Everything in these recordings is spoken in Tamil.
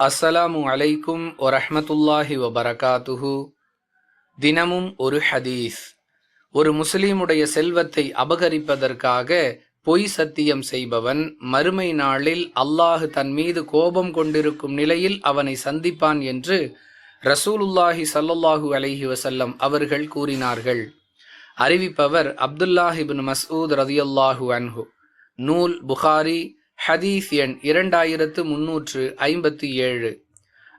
அஸ்ஸலாமு அலைக்கும் வரஹ்மத்துல்லாஹி வபரகாத்துஹு. தினமும் ஒரு ஹதீஸ். ஒரு முஸ்லீமுடைய செல்வத்தை அபகரிப்பதற்காக பொய் சத்தியம் செய்பவன் மறுமை நாளில் அல்லாஹ் தன் மீது கோபம் கொண்டிருக்கும் நிலையில் அவனை சந்திப்பான் என்று ரசூலுல்லாஹி ஸல்லல்லாஹு அலைஹி வஸல்லம் அவர்கள் கூறினார்கள். அறிவிப்பவர் அப்துல்லாஹ் இப்னு மஸ்ஊத் ரலியல்லாஹு அன்ஹு. நூல் புகாரி, ஹதீஸ் எண் 2357.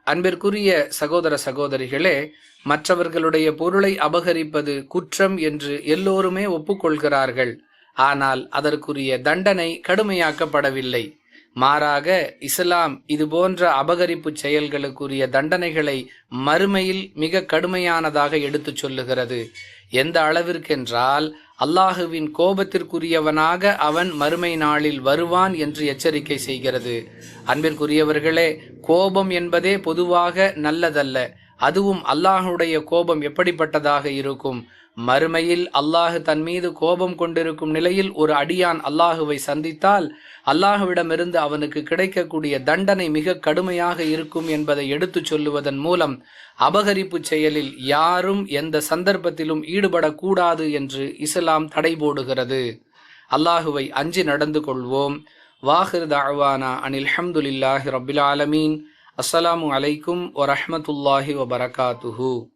அன்பிற்குரிய சகோதர சகோதரிகளே, மற்றவர்களுடைய பொருளை அபகரிப்பது குற்றம் என்று எல்லோருமே ஒப்புக்கொள்கிறார்கள். ஆனால் அதற்குரிய தண்டனை கடுமையாக்கப்படவில்லை. மாறாக இஸ்லாம் இதுபோன்ற அபகரிப்பு செயல்களுக்குரிய தண்டனைகளை மறுமையில் மிக கடுமையானதாக எடுத்துச் சொல்லுகிறது. எந்த அளவிற்கென்றால் அல்லாஹுவின் கோபத்திற்குரியவனாக அவன் மறுமை நாளில் வருவான் என்று எச்சரிக்கை செய்கிறது. அன்பிற்குரியவர்களே, கோபம் என்பதே பொதுவாக நல்லதல்ல. அதுவும் அல்லாஹுடைய கோபம் எப்படிப்பட்டதாக இருக்கும்? மறுமையில் அல்லாஹு தன் மீது கோபம் கொண்டிருக்கும் நிலையில் ஒரு அடியான் அல்லாஹுவை சந்தித்தால் அல்லாஹுவிடமிருந்து அவனுக்கு கிடைக்கக்கூடிய தண்டனை மிக கடுமையாக இருக்கும் என்பதை எடுத்துச் சொல்லுவதன் மூலம் அபகரிப்பு செயலில் யாரும் எந்த சந்தர்ப்பத்திலும் ஈடுபடக்கூடாது என்று இஸ்லாம் தடை போடுகிறது. அல்லாஹுவை அஞ்சி நடந்து கொள்வோம். வாஹிர் தஅவானா அனில் ஹம்துலில்லாஹி ரப்பில் ஆலமீன். அஸ்ஸலாமு அலைக்கும் வரஹ்மத்துல்லாஹி வபரகாத்துஹு.